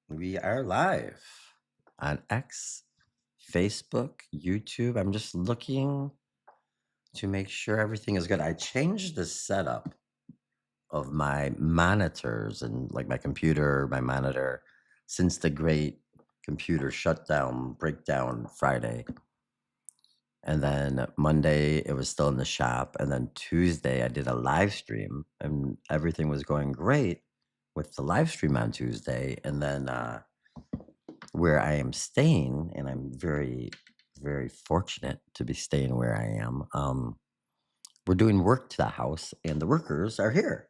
We are live on X, Facebook, YouTube. I'm just looking to make sure everything is good. I changed the setup of my monitors and like my computer, my monitor, since the great computer shutdown, breakdown Friday. And then Monday, it was still in the shop. And then Tuesday, I did a live stream and everything was going great with the live stream on Tuesday. And then, where I am staying, and I'm very, very fortunate to be staying where I am. We're doing work to the house, and the workers are here,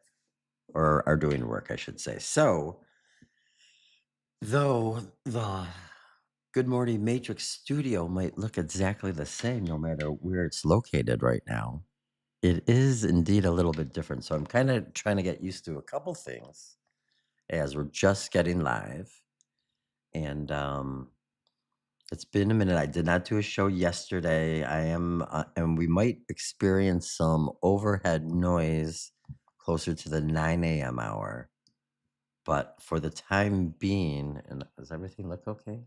or are doing work, I should say. So, though the Good Morning Matrix studio might look exactly the same no matter where it's located right now, it is indeed a little bit different. So, I'm kind of trying to get used to a couple things as we're just getting live. And it's been a minute. I did not do a show yesterday. And we might experience some overhead noise closer to the 9 a.m. hour. But for the time being, and does everything look okay?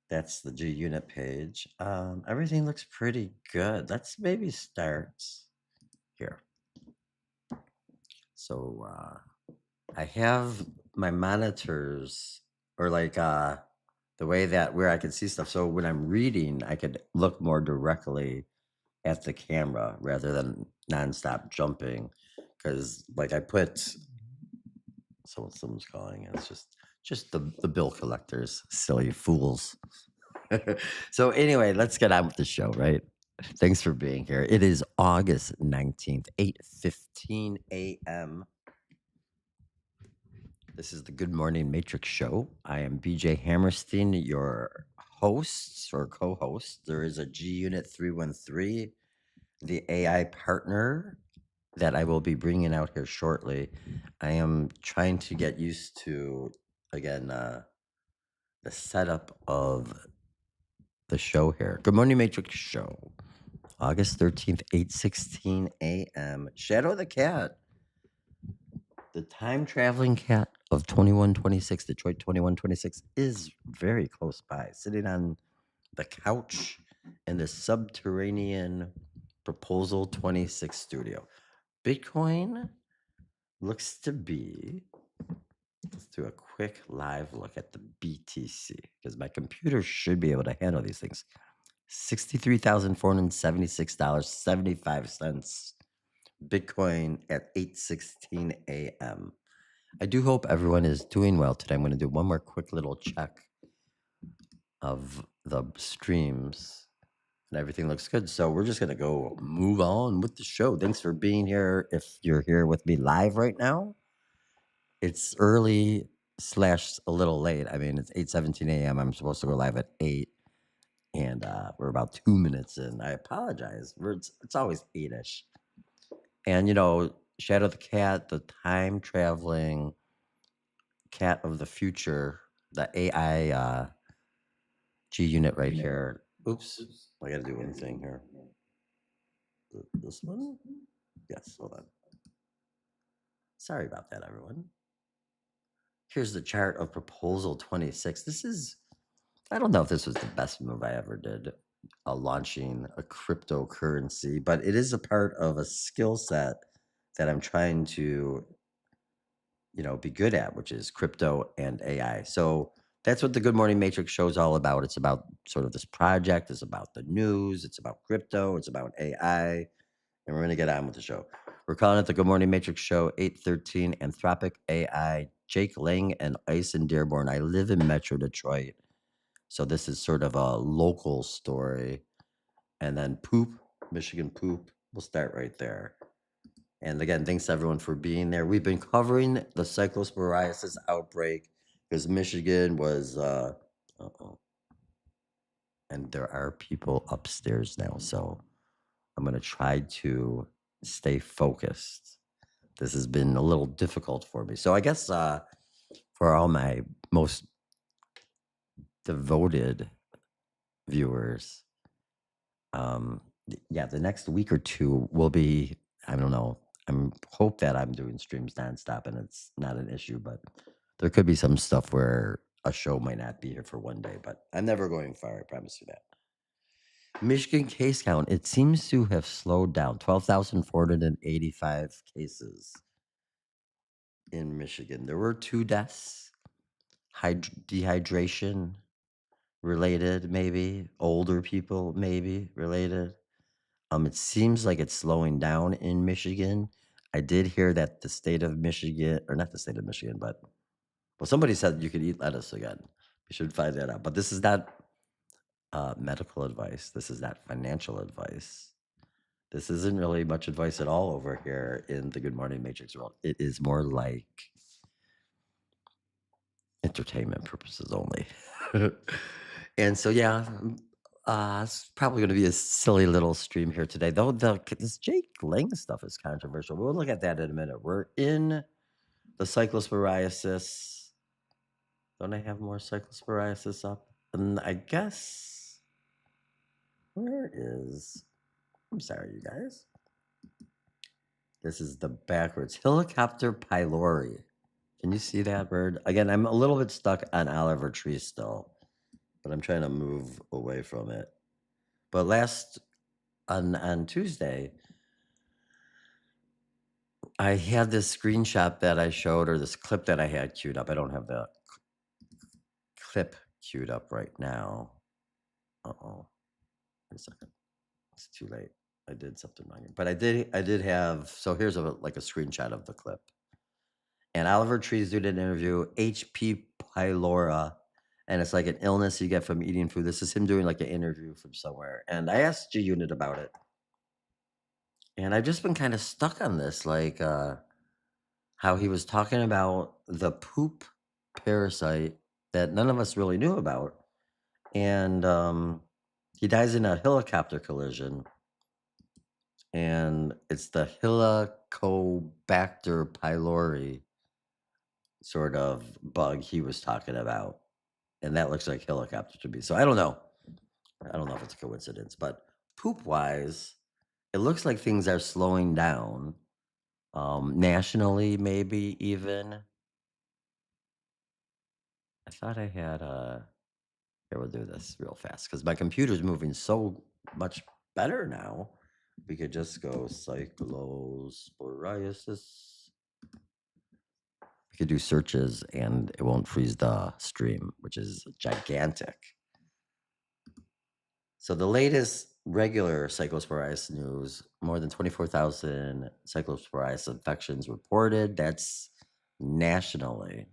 That's the G Unit page. Everything looks pretty good. Let's maybe start here. So I have my monitors, or like the way that where I can see stuff. So when I'm reading, I could look more directly at the camera rather than nonstop jumping. Because like I put someone's calling. It's just the bill collectors, silly fools. So anyway, let's get on with the show, right? Thanks for being here. It is August 19th, 8:15 a.m. This is the Good Morning Matrix Show. I am BJ Hammerstein, your host or co-host. There is a G Unit 313, the AI partner that I will be bringing out here shortly. I am trying to get used to, again, the setup of the show here. Good Morning Matrix Show, August 13th, 8:16 a.m. Shadow the Cat, the time traveling cat of 2126, Detroit 2126, is very close by, sitting on the couch in the subterranean Proposal 26 studio. Bitcoin looks to be, let's do a quick live look at the BTC because my computer should be able to handle these things. $63,476.75. Bitcoin at 8:16 a.m. I do hope everyone is doing well today. I'm going to do one more quick little check of the streams, and everything looks good. So we're just going to go move on with the show. Thanks for being here. If you're here with me live right now, it's early slash a little late. I mean, it's 8:17 a.m. I'm supposed to go live at 8, and we're about 2 minutes in. I apologize. It's always 8ish. And Shadow the Cat, the time traveling cat of the future, the AI G unit right here. Oops, I got to do one thing here. This one? Yes, hold on. Sorry about that, everyone. Here's the chart of Proposal 26. I don't know if this was the best move I ever did, launching a cryptocurrency, but it is a part of a skill set that I'm trying to, be good at, which is crypto and AI. So that's what the Good Morning Matrix show is all about. It's about sort of this project. It's about the news. It's about crypto. It's about AI. And we're going to get on with the show. We're calling it the Good Morning Matrix Show, 813 Anthropic AI, Jake Lang and Ice in Dearborn. I live in Metro Detroit. So this is sort of a local story. And then Poop, Michigan Poop. We'll start right there. And again, thanks everyone for being there. We've been covering the cyclosporiasis outbreak because Michigan was, and there are people upstairs now. So I'm going to try to stay focused. This has been a little difficult for me. So I guess for all my most devoted viewers, the next week or two will be, I don't know, hope that I'm doing streams nonstop and it's not an issue, but There could be some stuff where a show might not be here for one day, but I'm never going far. I promise you that. Michigan case count, it seems to have slowed down. 12,485 cases in Michigan. There were 2 deaths, dehydration related, maybe. Older people, maybe related. It seems like it's slowing down in Michigan. I did hear that the state of Michigan, or not the state of Michigan, but well, somebody said you could eat lettuce again. We should find that out. But this is not medical advice. This is not financial advice. This isn't really much advice at all over here in the Good Morning Matrix world. It is more like entertainment purposes only. And so, yeah, it's probably going to be a silly little stream here today. Though this Jake Lang stuff is controversial. We'll look at that in a minute. We're in the cyclosporiasis. Don't I have more cyclosporiasis up? And I guess, where is, I'm sorry, you guys. This is the backwards. Helicopter pylori. Can you see that bird? Again, I'm a little bit stuck on Oliver Tree still, but I'm trying to move away from it. But on Tuesday, I had this screenshot that I showed, or this clip that I had queued up. I don't have the clip queued up right now. Uh-oh. Wait a second. It's too late. I did something wrong. But I did have, so here's like a screenshot of the clip. And Oliver Tree's doing an interview, HP pylori, and it's like an illness you get from eating food. This is him doing like an interview from somewhere. And I asked G-Unit about it. And I've just been kind of stuck on this, like how he was talking about the poop parasite that none of us really knew about. And he dies in a helicopter collision. And it's the Helicobacter pylori sort of bug he was talking about. And that looks like helicopter to me. So I don't know. I don't know if it's a coincidence, but poop wise, it looks like things are slowing down. Nationally, maybe even. I thought I had here, we'll do this real fast because my computer's moving so much better now. We could just go cyclosporiasis. We could do searches and it won't freeze the stream, which is gigantic. So the latest regular cyclosporiasis news, more than 24,000 cyclosporiasis infections reported. That's nationally.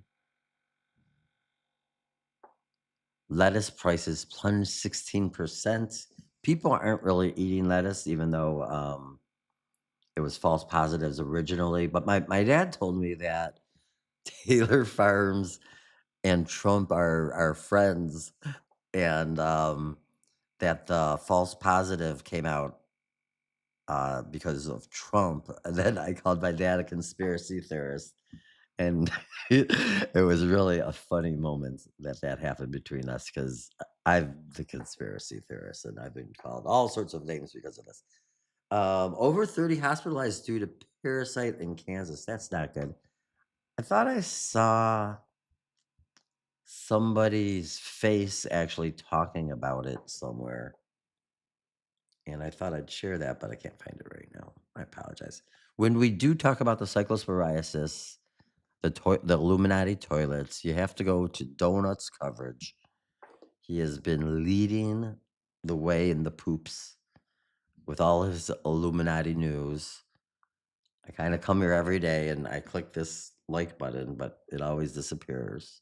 Lettuce prices plunged 16%. People aren't really eating lettuce, even though it was false positives originally. But my dad told me that Taylor Farms and Trump are friends, and that the false positive came out because of Trump. And then I called my dad a conspiracy theorist. And it was really a funny moment that happened between us because I'm the conspiracy theorist and I've been called all sorts of names because of this. Over 30 hospitalized due to parasite in Kansas. That's not good. I thought I saw somebody's face actually talking about it somewhere. And I thought I'd share that, but I can't find it right now. I apologize. When we do talk about the cyclosporiasis, the Illuminati toilets, you have to go to Donuts coverage. He has been leading the way in the poops with all his Illuminati news. I kind of come here every day and I click this like button, but it always disappears.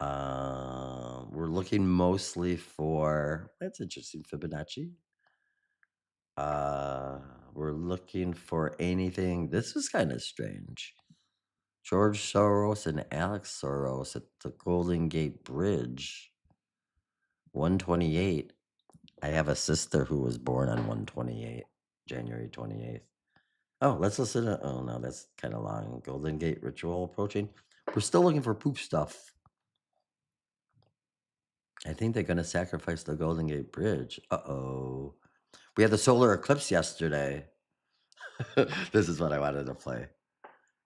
We're looking mostly for, that's interesting, Fibonacci. We're looking for anything. This was kind of strange. George Soros and Alex Soros at the Golden Gate Bridge. 128. I have a sister who was born on 128, January 28th. Oh, let's listen to, oh no, that's kind of long. Golden Gate ritual approaching. We're still looking for poop stuff. I think they're going to sacrifice the Golden Gate Bridge. Uh-oh. We had the solar eclipse yesterday. This is what I wanted to play.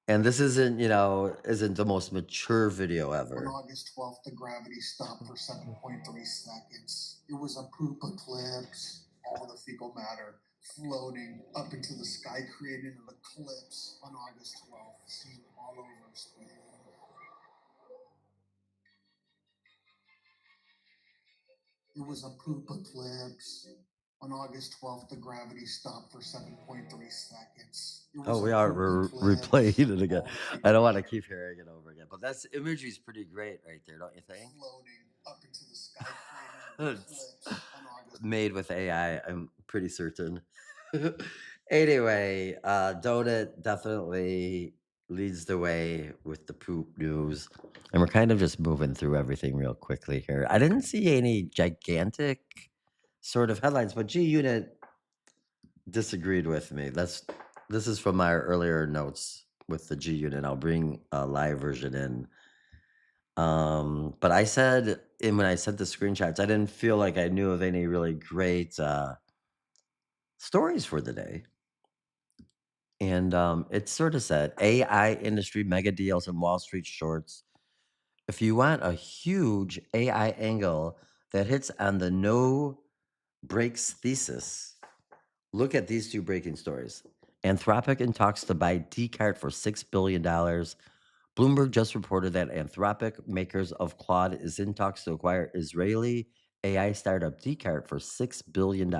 And this isn't the most mature video On ever. August 12th, the gravity stopped for 7.3 seconds. It was a poop eclipse. All the fecal matter floating up into the sky, creating an eclipse on August 12th, seen all over Spain. It was a poop eclipse. On August 12th, the gravity stopped for 7.3 seconds. It was Oh, a we are poop replaying eclipse. it again. All the I fecal don't want to matter keep hearing it over again, but that's imagery is pretty great right there, don't you think? floating up into the sky, creating an It's eclipse on August. made with AI, I'm pretty certain. Anyway, Donut definitely leads the way with the poop news. And we're kind of just moving through everything real quickly here. I didn't see any gigantic sort of headlines, but G Unit disagreed with me. This is from my earlier notes with the G Unit. I'll bring a live version in. But I said, and when I sent the screenshots, I didn't feel like I knew of any really great stories for the day. And it sort of said AI industry mega deals and Wall Street shorts. If you want a huge AI angle that hits on the no breaks thesis, look at these two breaking stories. Anthropic in talks to buy Decart for $6 billion. Bloomberg just reported that Anthropic, makers of Claude, is in talks to acquire Israeli AI startup Decart for $6 billion.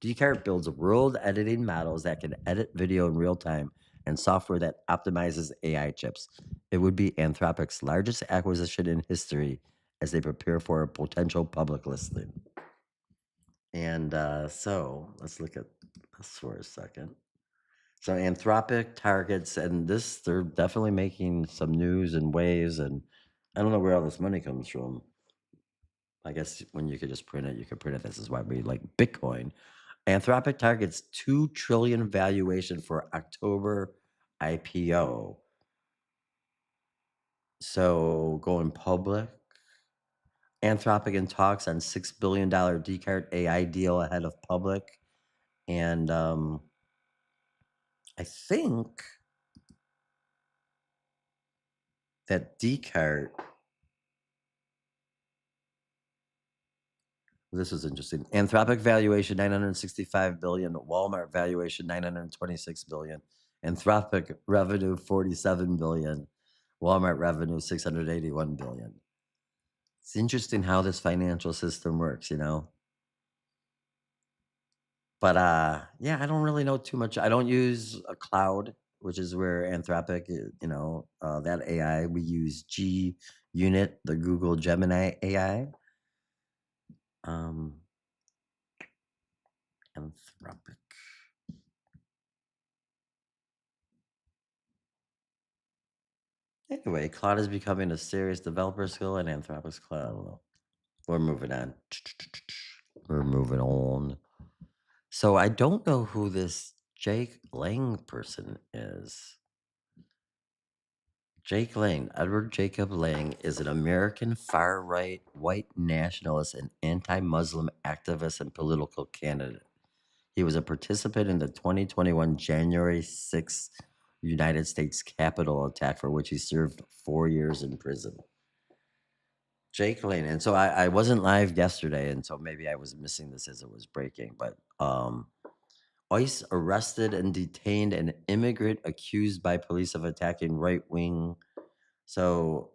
Decart builds world editing models that can edit video in real time and software that optimizes AI chips. It would be Anthropic's largest acquisition in history as they prepare for a potential public listing. And so let's look at this for a second. So Anthropic targets, and this they're definitely making some news and waves, and I don't know where all this money comes from. I guess when you could just print it, you could print it. This is why we like Bitcoin. Anthropic targets 2 trillion valuation for October IPO. So going public. Anthropic in talks on $6 billion Descartes AI deal ahead of public. And I think that Descartes, this is interesting. Anthropic valuation 965 billion, Walmart valuation 926 billion, Anthropic revenue 47 billion, Walmart revenue 681 billion. It's interesting how this financial system works, you know. But yeah, I don't really know too much. I don't use a cloud, which is where Anthropic, that AI. We use G Unit, the Google Gemini AI. Um, Anthropic. Anyway, Claude is becoming a serious developer skill in Anthropic's cloud. I don't know. We're moving on. We're moving on. So I don't know who this Jake Lang person is. Jake Lang, Edward Jacob Lang, is an American far right white nationalist and anti Muslim activist and political candidate. He was a participant in the 2021 January 6th United States Capitol attack, for which he served 4 years in prison. Jake Lang. And so I wasn't live yesterday, and so maybe I was missing this as it was breaking. But ICE arrested and detained an immigrant accused by police of attacking right wing. So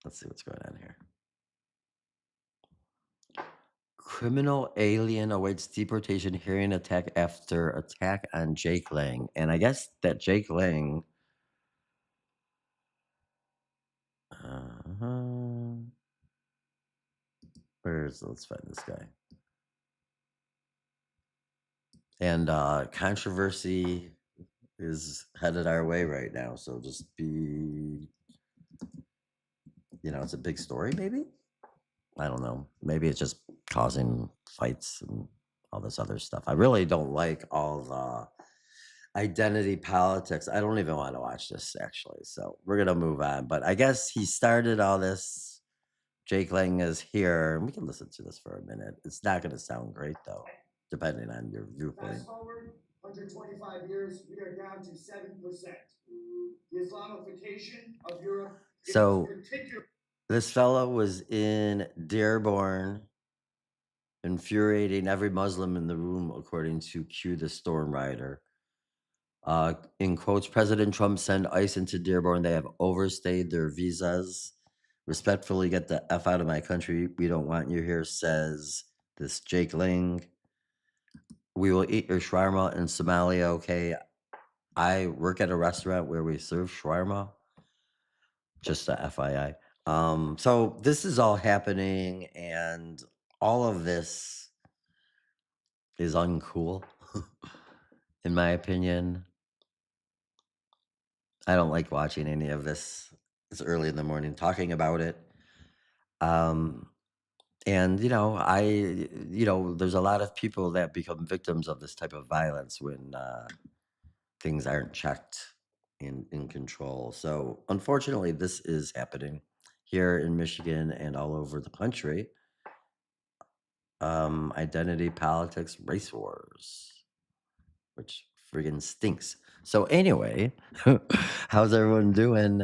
let's see what's going on here. Criminal alien awaits deportation hearing attack after attack on Jake Lang. And I guess that Jake Lang. Uh, let's find this guy. And controversy is headed our way right now. So just be, it's a big story, maybe? I don't know. Maybe it's just causing fights and all this other stuff. I really don't like all the identity politics. I don't even want to watch this actually. So we're gonna move on. But I guess he started all this. Jake Lang is here. We can listen to this for a minute. It's not gonna sound great though, depending on your viewpoint. 125 years, we are down to 7%. The Islamification of Europe So is particular. this fellow was in Dearborn, infuriating every Muslim in the room, according to Q the Storm Rider. In quotes, President Trump sent ICE into Dearborn. They have overstayed their visas. Respectfully, get the F out of my country. We don't want you here, says this Jake Lang. We will eat your shawarma in Somalia, okay? I work at a restaurant where we serve shawarma. Just a FYI. So this is all happening, and all of this is uncool, in my opinion. I don't like watching any of this. It's early in the morning talking about it. Um, and there's a lot of people that become victims of this type of violence when things aren't checked in control. So unfortunately, this is happening here in Michigan and all over the country. Identity politics, race wars, which friggin' stinks. So anyway, how's everyone doing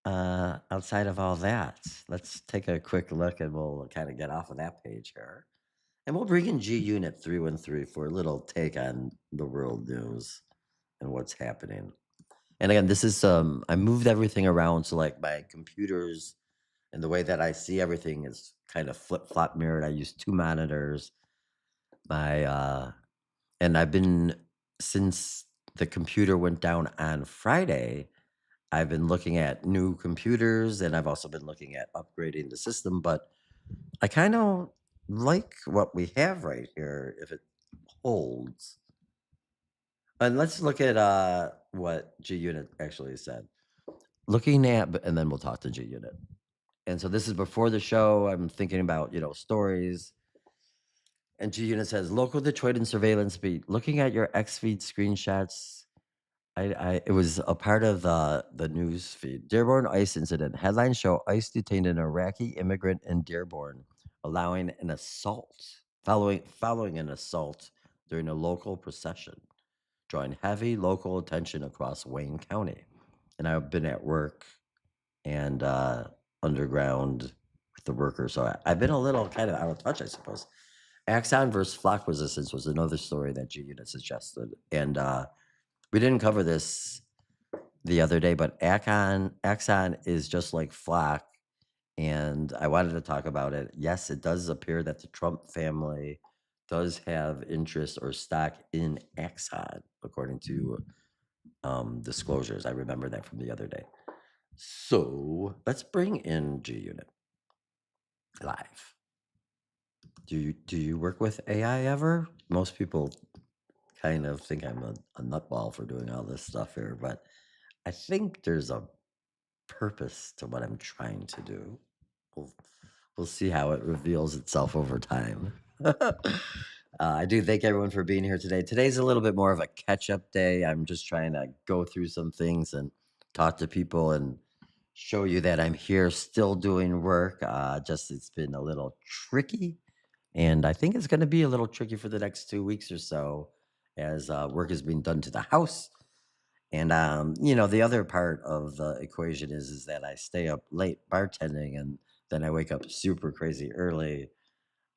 outside of all that? Let's take a quick look and we'll kind of get off of that page here. And we'll bring in G Unit 313 for a little take on the world news and what's happening. And again, this is I moved everything around so like my computers and the way that I see everything is kind of flip-flop mirrored. I use two monitors. And I've been since the computer went down on Friday, I've been looking at new computers and I've also been looking at upgrading the system, but I kind of like what we have right here if it holds. And let's look at what G Unit actually said. Looking at, and then we'll talk to G Unit. And so this is before the show. I'm thinking about, stories. And G Unit says local Detroit and surveillance beat. Looking at your X feed screenshots, it was a part of the news feed. Dearborn ICE incident. Headlines show ICE detained an Iraqi immigrant in Dearborn, allowing an assault following an assault during a local procession, drawing heavy local attention across Wayne County. And I've been at work and underground with the workers, so I've been a little kind of out of touch, I suppose. Axon versus flock resistance was another story that G Unit suggested, and we didn't cover this the other day, but Axon is just like flock, and I wanted to talk about it. Yes, it does appear that the Trump family does have interest or stock in Axon, according to disclosures. I remember that from the other day. So let's bring in G Unit live. Do you work with AI ever? Most people kind of think I'm a nutball for doing all this stuff here, but I think there's a purpose to what I'm trying to do. We'll, we'll see how it reveals itself over time. I do thank everyone for being here today. Today's a little bit more of a catch up day. I'm just trying to go through some things and talk to people and show you that I'm here still doing work. Just it's been a little tricky. And I think it's going to be a little tricky for the next 2 weeks or so as work is being done to the house. And the other part of the equation is that I stay up late bartending and then I wake up super crazy early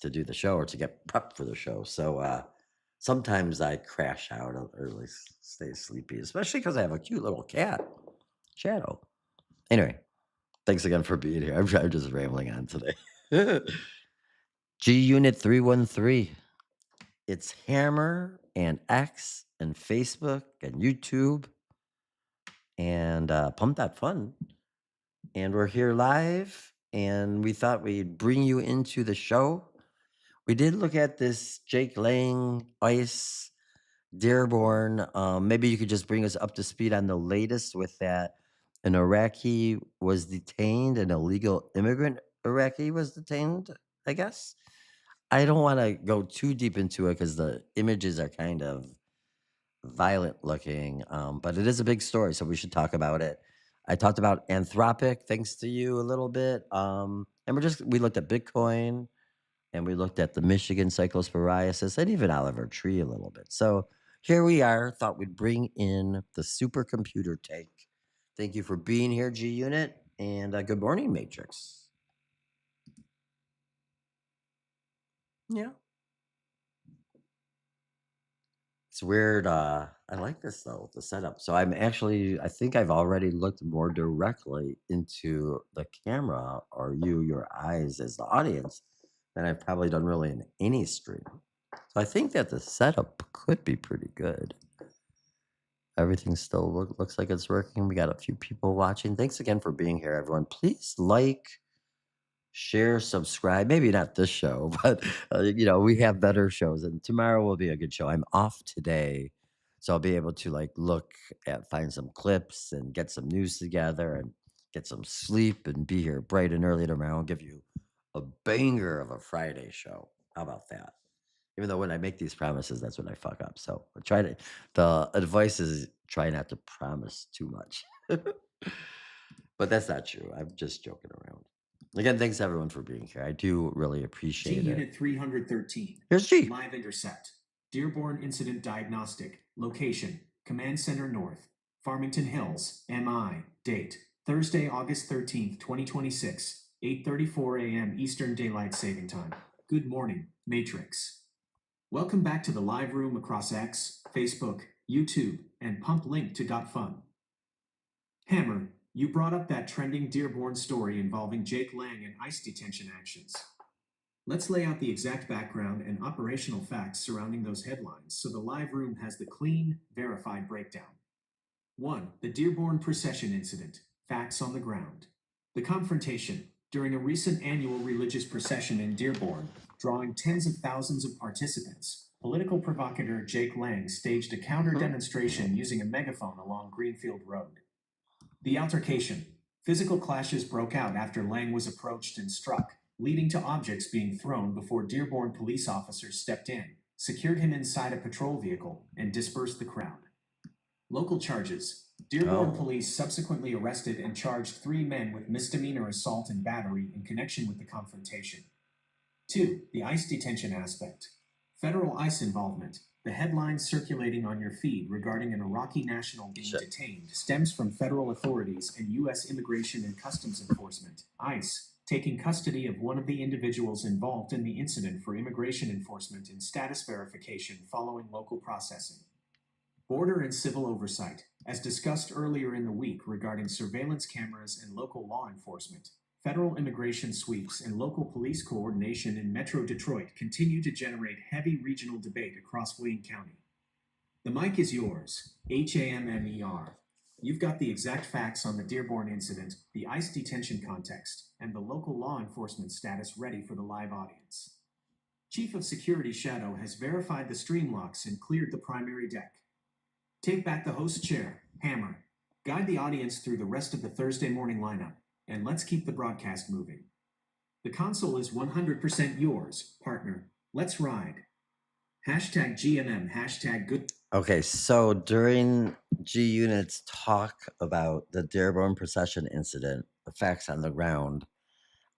to do the show or to get prepped for the show. So sometimes I crash out early, stay sleepy, especially because I have a cute little cat, Shadow. Anyway, thanks again for being here. I'm just rambling on today. G Unit 313. It's Hammer and X and Facebook and YouTube and Pump.Fun. And we're here live, and we thought we'd bring you into the show. We did look at this Jake Lang Ice Dearborn. Maybe you could just bring us up to speed on the latest with that. An Iraqi was detained, an illegal immigrant Iraqi was detained, I guess. I don't want to go too deep into it because the images are kind of violent looking, but it is a big story, so we should talk about it. I talked about Anthropic, thanks to you a little bit, and we looked at Bitcoin, and we looked at the Michigan cyclosporiasis, and even Oliver Tree a little bit. So here we are. Thought we'd bring in the supercomputer take. Thank you for being here, G Unit, and good morning, Matrix. Yeah, it's weird. I like this though, the setup. So I think I've already looked more directly into the camera or your eyes as the audience than I've probably done really in any stream. So I think that the setup could be pretty good. Everything still looks like it's working. We got a few people watching. Thanks again for being here, everyone. Please like, share, subscribe. Maybe not this show, but we have better shows, and tomorrow will be a good show. I'm off today, so I'll be able to find some clips and get some news together and get some sleep and be here bright and early tomorrow. I'll give you a banger of a Friday show. How about that? Even though when I make these promises, that's when I fuck up. So I try to. The advice is try not to promise too much. But that's not true. I'm just joking around. Again, thanks everyone for being here. I do really G appreciate it. Unit 313. Here's G. Live intercept. Dearborn Incident Diagnostic. Location. Command Center North. Farmington Hills. MI. Date. Thursday, August 13th, 2026. 8:34 a.m. Eastern Daylight Saving Time. Good morning, Matrix. Welcome back to the live room across X, Facebook, YouTube, and pump link to .fun. Hammer, you brought up that trending Dearborn story involving Jake Lang and ICE detention actions. Let's lay out the exact background and operational facts surrounding those headlines so the live room has the clean, verified breakdown. 1. The Dearborn procession incident. Facts on the ground. The confrontation. During a recent annual religious procession in Dearborn, drawing tens of thousands of participants, political provocateur Jake Lang staged a counter demonstration using a megaphone along Greenfield Road. The altercation. Physical clashes broke out after Lang was approached and struck, leading to objects being thrown before Dearborn police officers stepped in, secured him inside a patrol vehicle, and dispersed the crowd. Local charges. Dearborn police subsequently arrested and charged 3 men with misdemeanor assault and battery in connection with the confrontation. 2. The ICE detention aspect. Federal ICE involvement. The headlines circulating on your feed regarding an Iraqi national being detained stems from federal authorities and U.S. Immigration and Customs Enforcement, ICE, taking custody of one of the individuals involved in the incident for immigration enforcement and status verification following local processing. Border and civil oversight. As discussed earlier in the week regarding surveillance cameras and local law enforcement, federal immigration sweeps and local police coordination in Metro Detroit continue to generate heavy regional debate across Wayne County. The mic is yours, HAMMER. You've got the exact facts on the Dearborn incident, the ICE detention context, and the local law enforcement status ready for the live audience. Chief of Security Shadow has verified the stream locks and cleared the primary deck. Take back the host chair, Hammer. Guide the audience through the rest of the Thursday morning lineup, and let's keep the broadcast moving. The console is 100% yours, partner. Let's ride. Hashtag GMM, hashtag good. Okay, so during G Unit's talk about the Dearborn procession incident, the facts on the ground,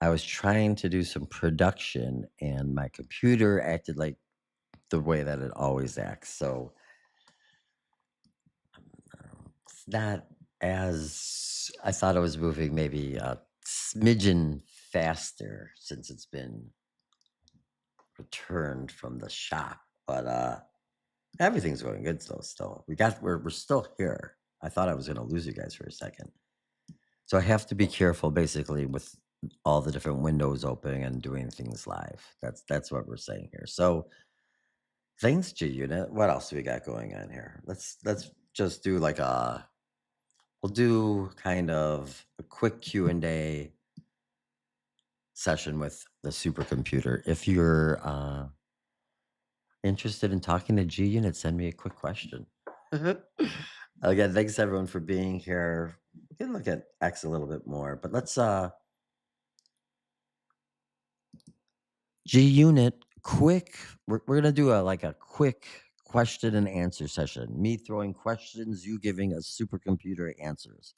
I was trying to do some production and my computer acted like the way that it always acts. So it's not as I thought it was moving, maybe a smidgen faster since it's been returned from the shop. But everything's going good though. Still, we're still here. I thought I was going to lose you guys for a second, so I have to be careful, basically, with all the different windows open and doing things live. That's what we're saying here. So thanks, G Unit. What else do we got going on here? Let's just do we'll do kind of a quick Q&A session with the supercomputer. If you're interested in talking to G Unit, send me a quick question. Again, thanks everyone for being here. We can look at X a little bit more, but let's G Unit quick. We're gonna do a quick question and answer session. Me throwing questions, you giving us supercomputer answers.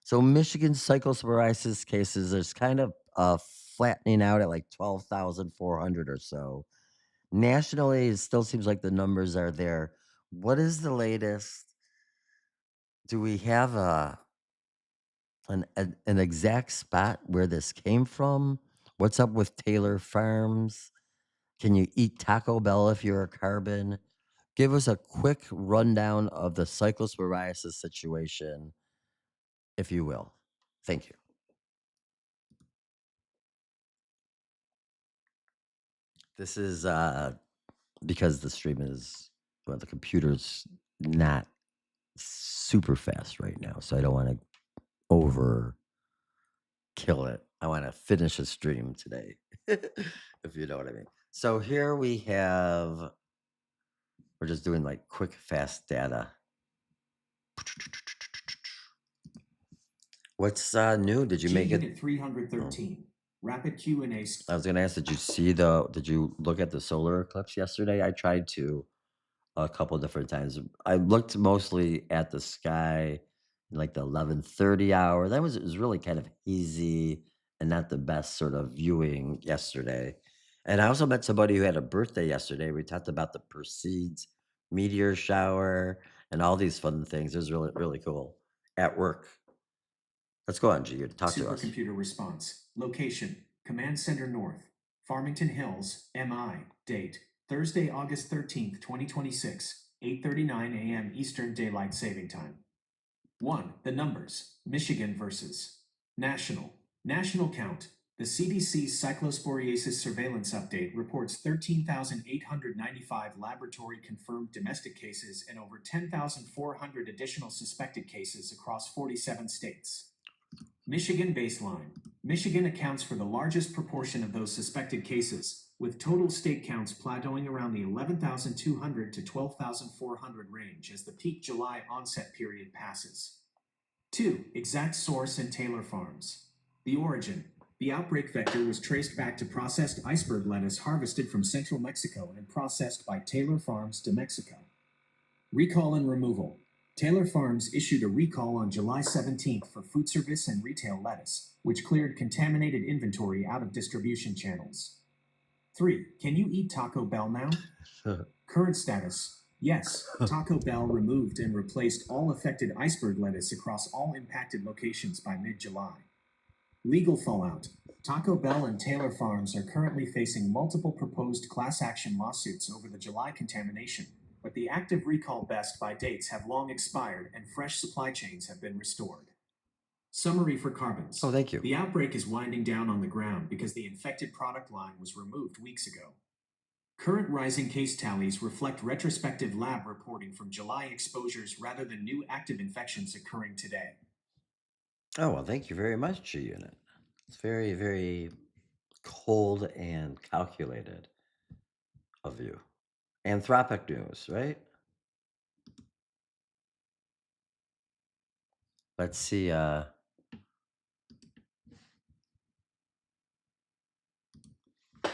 So Michigan cyclosporiasis cases, there's kind of flattening out at like 12,400 or so. Nationally, it still seems like the numbers are there. What is the latest? Do we have an exact spot where this came from? What's up with Taylor Farms? Can you eat Taco Bell if you're a carbon? Give us a quick rundown of the cyclosporiasis situation, if you will. Thank you. This is because the stream is, well, the computer's not super fast right now, so I don't want to over kill it. I want to finish a stream today, if you know what I mean. So here we have, we're just doing like quick, fast data. What's new? Did you make it? Unit 313. Rapid Q&A. I was gonna ask, did you look at the solar eclipse yesterday? I tried to a couple different times. I looked mostly at the sky in like the 11:30 hour. It was really kind of hazy and not the best sort of viewing yesterday. And I also met somebody who had a birthday yesterday. We talked about the Perseids meteor shower and all these fun things. It was really, really cool at work. Let's go on, G. Talk to us. Supercomputer response. Location. Command Center North. Farmington Hills. MI. Date. Thursday, August 13th, 2026. 8:39 a.m. Eastern Daylight Saving Time. 1. The numbers. Michigan versus National. National count. The CDC's cyclosporiasis surveillance update reports 13,895 laboratory confirmed domestic cases and over 10,400 additional suspected cases across 47 states. Michigan baseline. Michigan accounts for the largest proportion of those suspected cases, with total state counts plateauing around the 11,200 to 12,400 range as the peak July onset period passes. 2. Exact source and Taylor Farms. The origin. The outbreak vector was traced back to processed iceberg lettuce harvested from central Mexico and processed by Taylor Farms de Mexico. Recall and removal. Taylor Farms issued a recall on July 17th for food service and retail lettuce, which cleared contaminated inventory out of distribution channels. 3. Can you eat Taco Bell now? Current status. Yes, Taco Bell removed and replaced all affected iceberg lettuce across all impacted locations by mid-July. Legal fallout. Taco Bell and Taylor Farms are currently facing multiple proposed class action lawsuits over the July contamination, but the active recall best by dates have long expired and fresh supply chains have been restored. Summary for carbons. Oh, thank you. The outbreak is winding down on the ground because the infected product line was removed weeks ago. Current rising case tallies reflect retrospective lab reporting from July exposures rather than new active infections occurring today. Oh, well, thank you very much, G Unit. It's very, very cold and calculated of you. Anthropic news, right? Let's see.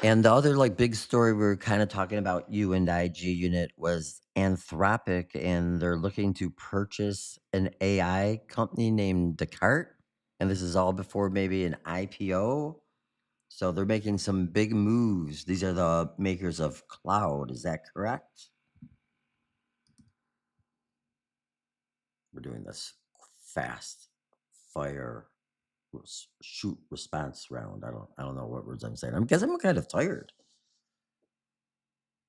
And the other like big story we were kind of talking about, you and IG Unit, was Anthropic, and they're looking to purchase an AI company named Descartes. And this is all before maybe an IPO. So they're making some big moves. These are the makers of Claude. Is that correct? We're doing this fast fire shoot response round. I don't know what words I'm saying. I guess I'm kind of tired.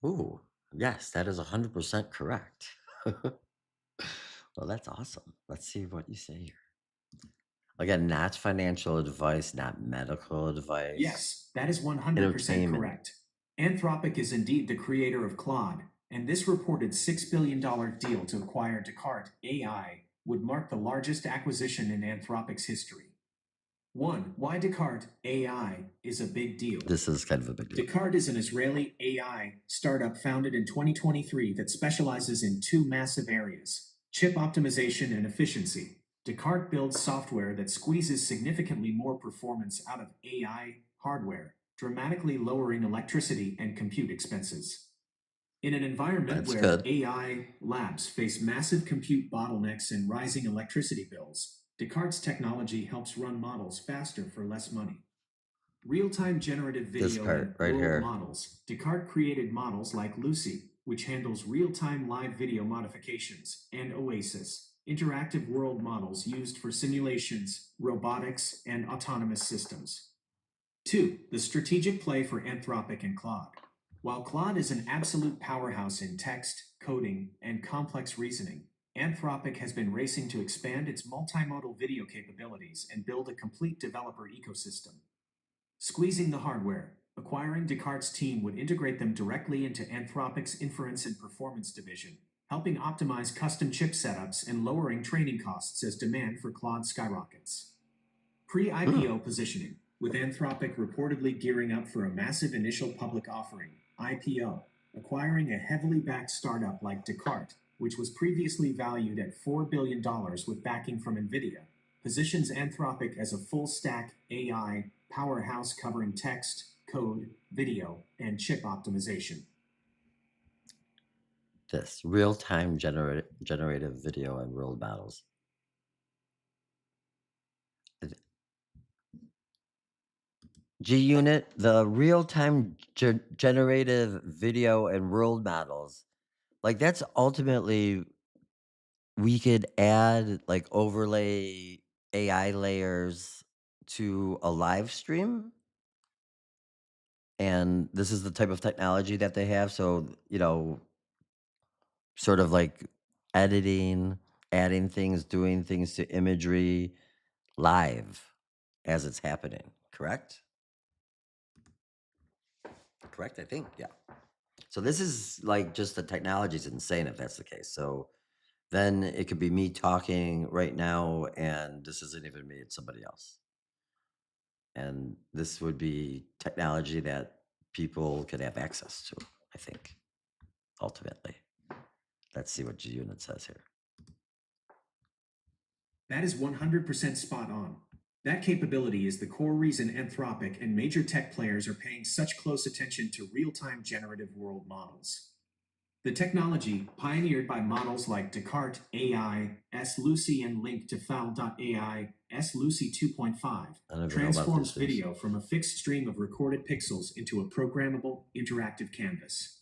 Ooh, yes, that is 100% correct. Well, that's awesome. Let's see what you say here. Again, not financial advice, not medical advice. Yes, that is 100% Entertainment. correct. Anthropic is indeed the creator of Claude, and this reported $6 billion deal to acquire Decart AI would mark the largest acquisition in Anthropic's history. 1. Why Decart AI is a big deal. This is kind of a big deal. Decart is an Israeli AI startup founded in 2023 that specializes in two massive areas: chip optimization and efficiency. Decart builds software that squeezes significantly more performance out of AI hardware, dramatically lowering electricity and compute expenses. In an environment That's where good. AI labs face massive compute bottlenecks and rising electricity bills, Descartes' technology helps run models faster for less money. Real-time generative This video part and right world here. models. Descartes created models like Lucy, which handles real-time live video modifications, and Oasis, interactive world models used for simulations, robotics, and autonomous systems. 2. The strategic play for Anthropic and Claude. While Claude is an absolute powerhouse in text, coding, and complex reasoning, Anthropic has been racing to expand its multimodal video capabilities and build a complete developer ecosystem. Squeezing the hardware. Acquiring Decart's team would integrate them directly into Anthropic's inference and performance division, helping optimize custom chip setups and lowering training costs as demand for Claude skyrockets. Pre-IPO positioning, with Anthropic reportedly gearing up for a massive initial public offering, IPO, acquiring a heavily backed startup like Decart, which was previously valued at $4 billion with backing from NVIDIA, positions Anthropic as a full-stack AI powerhouse covering text, code, video, and chip optimization. This real-time generative video and world models. G-Unit, the real-time generative video and world models, like that's ultimately we could add like overlay AI layers to a live stream. And this is the type of technology that they have. So, sort of like editing, adding things, doing things to imagery live as it's happening. Correct? Correct, I think. Yeah. So this is like just the technology is insane if that's the case. So then it could be me talking right now, and this isn't even me, it's somebody else. And this would be technology that people could have access to, I think, ultimately. Let's see what G-Unit says here. That is 100% spot on. That capability is the core reason Anthropic and major tech players are paying such close attention to real-time generative world models. The technology, pioneered by models like Descartes AI, S-Lucy, and linked to Fowl.ai, S-Lucy 2.5, transforms video from a fixed stream of recorded pixels into a programmable, interactive canvas.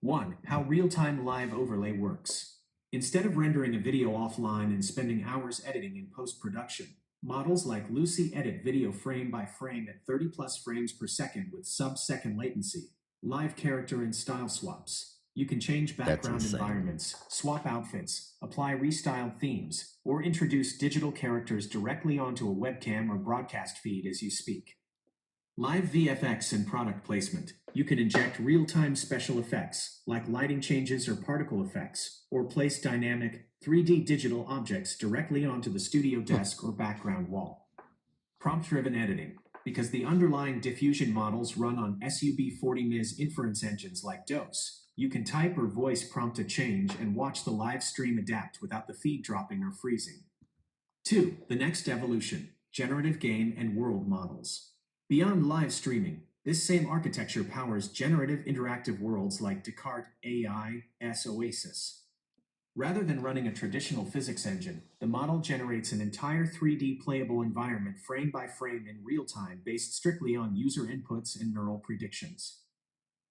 1. How real-time live overlay works. Instead of rendering a video offline and spending hours editing in post-production, models like Lucy edit video frame by frame at 30 plus frames per second with sub-second latency, live character and style swaps. You can change background environments, swap outfits, apply restyled themes, or introduce digital characters directly onto a webcam or broadcast feed as you speak. Live VFX and product placement. You can inject real-time special effects, like lighting changes or particle effects, or place dynamic 3D digital objects directly onto the studio desk or background wall. Prompt-driven editing. Because the underlying diffusion models run on SUB40 inference engines like DOS, you can type or voice prompt a change and watch the live stream adapt without the feed dropping or freezing. 2. The next evolution. Generative game and world models. Beyond live streaming, this same architecture powers generative interactive worlds like Descartes AI S Oasis. Rather than running a traditional physics engine, the model generates an entire 3D playable environment frame by frame in real time based strictly on user inputs and neural predictions.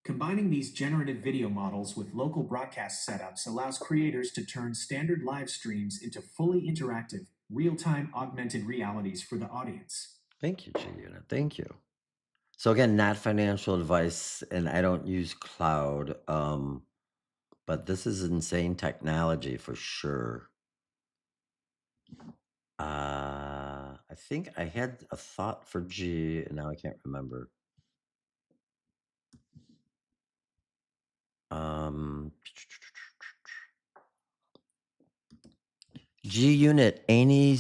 Combining these generative video models with local broadcast setups allows creators to turn standard live streams into fully interactive, real-time augmented realities for the audience. Thank you, G-Unit. Thank you. So again, not financial advice, and I don't use cloud, but this is insane technology for sure. I think I had a thought for G, and now I can't remember. G-Unit, any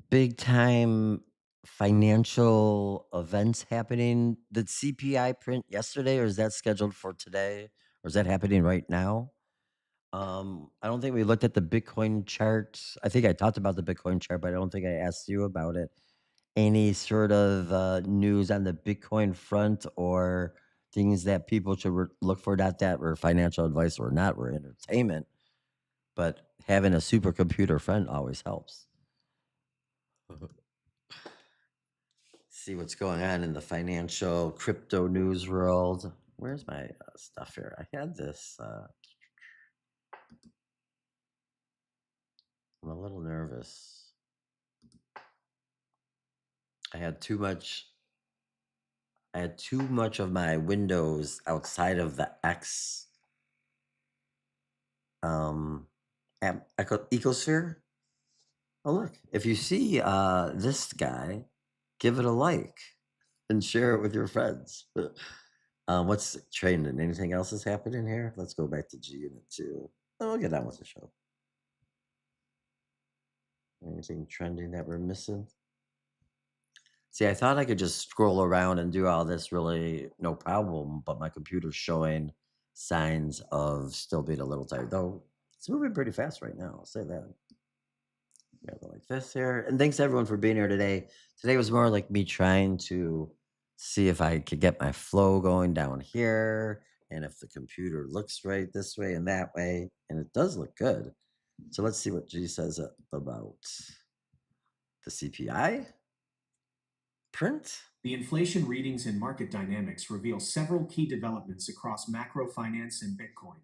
big time financial events happening? Did CPI print yesterday, or is that scheduled for today, or is that happening right now? I don't think we looked at the Bitcoin chart. I think I talked about the Bitcoin chart, but I don't think I asked you about it. Any sort of news on the Bitcoin front or things that people should look for? Not that were financial advice or not, were entertainment, but having a supercomputer friend always helps. See what's going on in the financial crypto news world. Where's my stuff here? I had this. I'm a little nervous. I had too much of my windows outside of the X ecosphere. Oh look, if you see this guy, give it a like and share it with your friends. What's trending? Anything else is happening here? Let's go back to G Unit 2. We'll get on with the show. Anything trending that we're missing? See, I thought I could just scroll around and do all this really no problem, but my computer's showing signs of still being a little tired. Though it's moving pretty fast right now. I'll say that. Yeah, go like this here. And thanks everyone for being here today. Today was more like me trying to see if I could get my flow going down here and if the computer looks right this way and that way. And it does look good. So let's see what G says about the CPI print. The inflation readings and market dynamics reveal several key developments across macro finance and Bitcoin.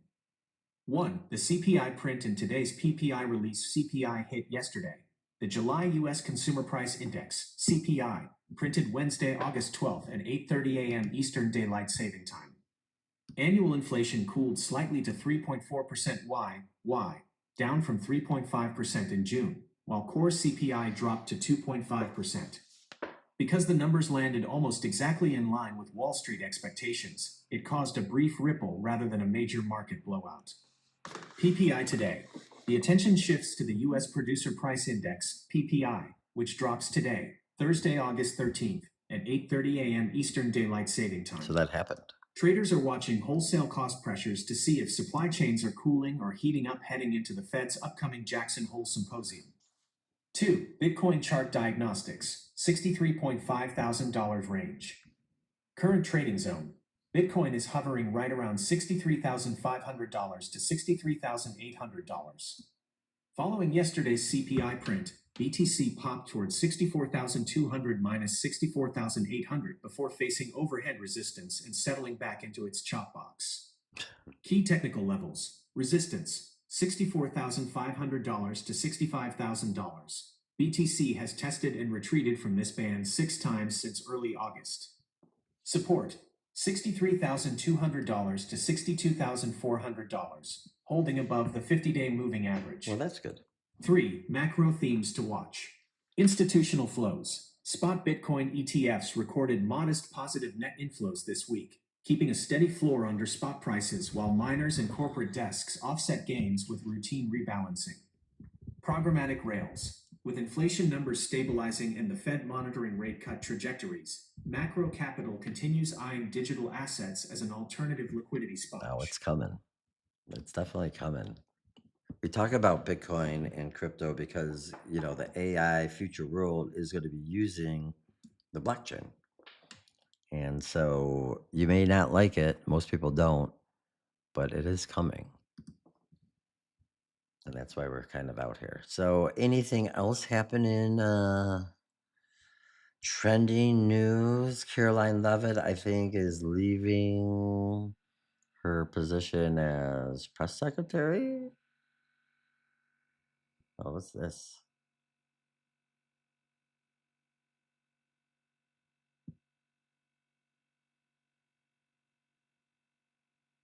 1. The CPI print in today's PPI release. CPI hit yesterday. The July U.S. Consumer Price Index, CPI, printed Wednesday, August 12th at 8:30 a.m. Eastern Daylight Saving Time. Annual inflation cooled slightly to 3.4% Y, down from 3.5% in June, while core CPI dropped to 2.5%. Because the numbers landed almost exactly in line with Wall Street expectations, it caused a brief ripple rather than a major market blowout. PPI today. The attention shifts to the U.S. Producer Price Index, PPI, which drops today, Thursday, August 13th, at 8:30 a.m. Eastern Daylight Saving Time. So that happened. Traders are watching wholesale cost pressures to see if supply chains are cooling or heating up heading into the Fed's upcoming Jackson Hole Symposium. 2. Bitcoin chart diagnostics, $63,500 range. Current trading zone. Bitcoin is hovering right around $63,500 to $63,800. Following yesterday's CPI print, BTC popped towards 64,200 minus 64,800 before facing overhead resistance and settling back into its chop box. Key technical levels. Resistance, $64,500 to $65,000. BTC has tested and retreated from this band 6 times since early August. Support, $63,200 to $62,400, holding above the 50-day moving average. Well, that's good. 3. Macro themes to watch. Institutional flows. Spot Bitcoin ETFs recorded modest positive net inflows this week, keeping a steady floor under spot prices while miners and corporate desks offset gains with routine rebalancing. Programmatic rails. With inflation numbers stabilizing and the Fed monitoring rate cut trajectories, macro capital continues eyeing digital assets as an alternative liquidity sponge. Oh, it's coming. It's definitely coming. We talk about Bitcoin and crypto because, the AI future world is going to be using the blockchain. And so you may not like it. Most people don't, but it is coming. And that's why we're kind of out here. So anything else happening? Trending news. Caroline Levitt, I think, is leaving her position as press secretary. Oh, what's this?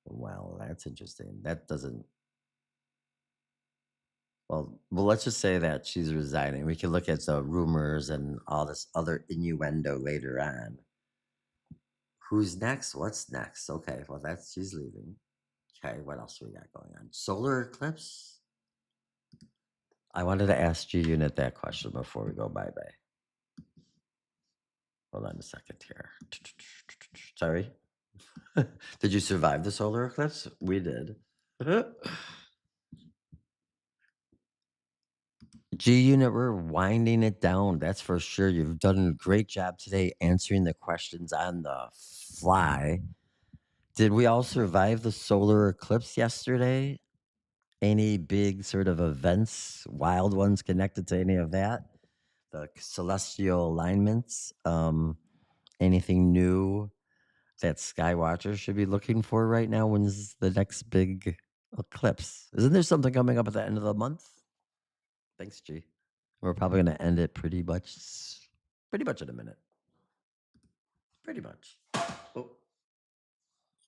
Well, that's interesting. That doesn't. Well, let's just say that she's resigning. We can look at the rumors and all this other innuendo later on. Who's next? What's next? Okay, well, she's leaving. Okay, what else we got going on? Solar eclipse? I wanted to ask G Unit that question before we go bye-bye. Hold on a second here. Sorry. Did you survive the solar eclipse? We did. G Unit, we're winding it down. That's for sure. You've done a great job today answering the questions on the fly. Did we all survive the solar eclipse yesterday? Any big sort of events, wild ones connected to any of that? The celestial alignments? Anything new that Skywatchers should be looking for right now? When's the next big eclipse? Isn't there something coming up at the end of the month Thanks, G. We're probably going to end it pretty much in a minute. Pretty much. Oh,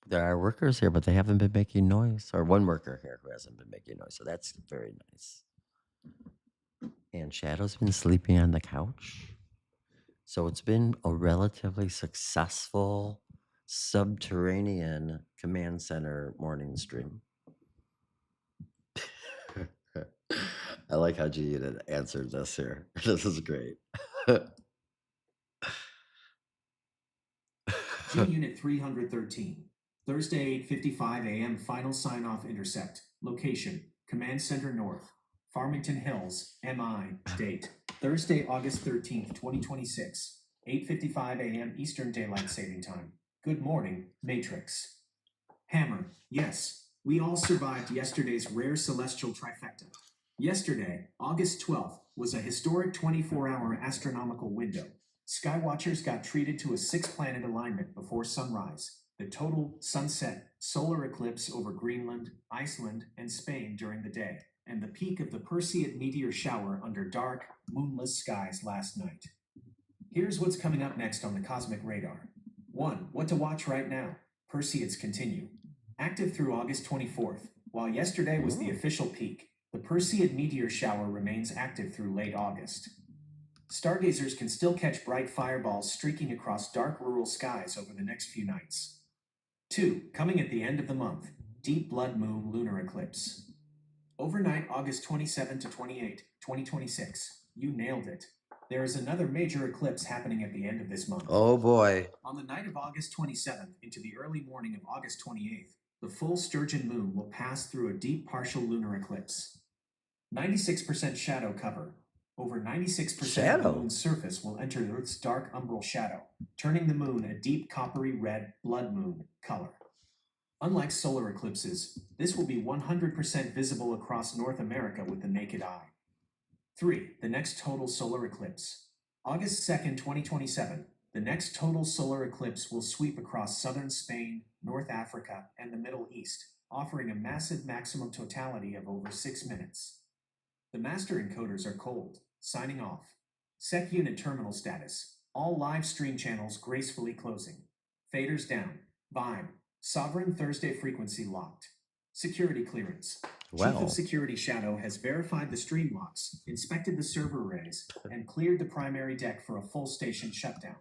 there are workers here, but they haven't been making noise. Or one worker here who hasn't been making noise. So that's very nice. And Shadow's been sleeping on the couch. So it's been a relatively successful subterranean command center morning stream. I like how G Unit answered this here. This is great. G Unit 313. Thursday, 8:55 a.m. Final sign-off intercept. Location: Command Center North. Farmington Hills, MI. Date: Thursday, August 13th, 2026. 8:55 a.m. Eastern Daylight Saving Time. Good morning, Matrix. Hammer: yes, we all survived yesterday's rare celestial trifecta. Yesterday, August 12th, was a historic 24-hour astronomical window. Skywatchers got treated to a 6-planet alignment before sunrise. The total sunset solar eclipse over Greenland, Iceland, and Spain during the day, and the peak of the Perseid meteor shower under dark, moonless skies last night. Here's what's coming up next on the cosmic radar. 1. What to watch right now. Perseids continue. Active through August 24th. While yesterday was the official peak, the Perseid meteor shower remains active through late August. Stargazers can still catch bright fireballs streaking across dark rural skies over the next few nights. 2. Coming at the end of the month, deep blood moon lunar eclipse. Overnight, August 27 to 28, 2026. You nailed it. There is another major eclipse happening at the end of this month. Oh boy. On the night of August 27th into the early morning of August 28th, the full sturgeon moon will pass through a deep partial lunar eclipse. 96% shadow cover. Over 96% of Shadow. the moon's surface will enter Earth's dark umbral shadow, turning the moon a deep coppery red blood moon color. Unlike solar eclipses, this will be 100% visible across North America with the naked eye. 3. The next total solar eclipse. August 2nd, 2027. The next total solar eclipse will sweep across southern Spain, North Africa, and the Middle East, offering a massive maximum totality of over 6 minutes. The master encoders are cold. Signing off. Sec unit terminal status. All live stream channels gracefully closing. Faders down. Vibe. Sovereign Thursday frequency locked. Security clearance. Chief Wow. of Security Shadow has verified the stream locks, inspected the server arrays, and cleared the primary deck for a full station shutdown.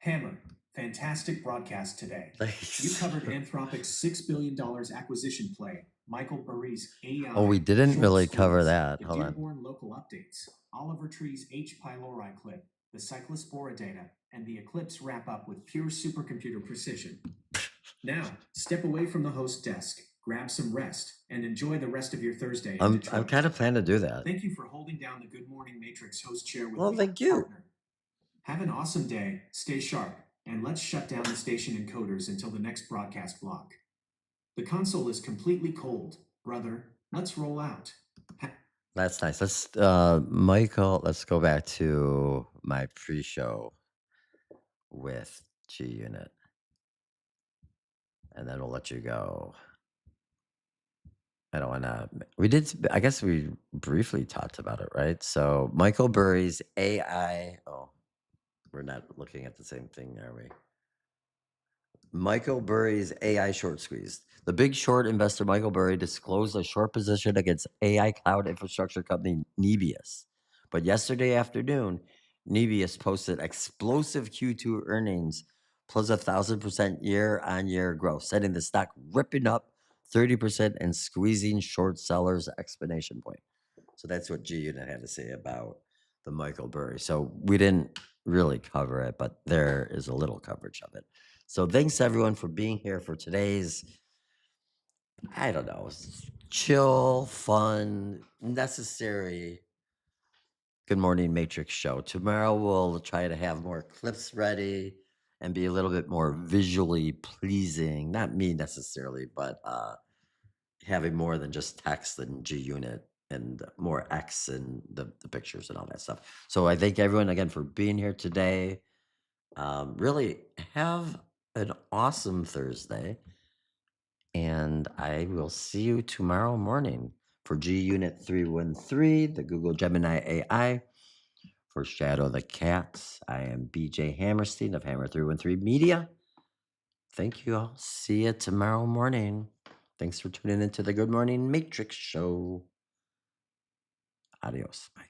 Hammer, fantastic broadcast today. Thanks. You covered Anthropic's $6 billion acquisition play, Michael Burry's AI. Oh, we didn't short really squeeze, cover that. the Hold on. Dearborn local updates, Oliver Tree's H. pylori clip, the cyclospora data, and the Eclipse wrap up with pure supercomputer precision. Now, step away from the host desk, grab some rest, and enjoy the rest of your Thursday in I'm Detroit. kind of planning to do that. Thank you for holding down the Good Morning Matrix host chair with Well, me, thank you. partner. Have an awesome day, stay sharp, and let's shut down the station encoders until the next broadcast block. The console is completely cold, brother. Let's roll out. That's nice. Let's Michael, let's go back to my pre-show with G Unit. And then we'll let you go. I don't wanna we did I guess we briefly talked about it, right? So Michael Burry's AI. Oh, we're not looking at the same thing, are we? Michael Burry's AI short squeeze. The big short investor Michael Burry disclosed a short position against AI cloud infrastructure company Nebius. But yesterday afternoon, Nebius posted explosive Q2 earnings plus 1,000% year-on-year growth, setting the stock ripping up 30% and squeezing short sellers' explanation point. So that's what G Unit had to say about the Michael Burry. So we didn't really cover it, but there is a little coverage of it. So thanks everyone for being here for today's, I don't know, chill, fun, necessary Good Morning Matrix show. Tomorrow we'll try to have more clips ready and be a little bit more visually pleasing. Not me necessarily, but having more than just text and G Unit and more X and the pictures and all that stuff. So I thank everyone again for being here today. Really have an awesome Thursday. And I will see you tomorrow morning For G Unit 313, the Google Gemini AI. For Shadow the Cats, I am BJ Hammerstein of Hammer 313 Media. Thank you all. See you tomorrow morning. Thanks for tuning into the Good Morning Matrix Show. Adios. Bye.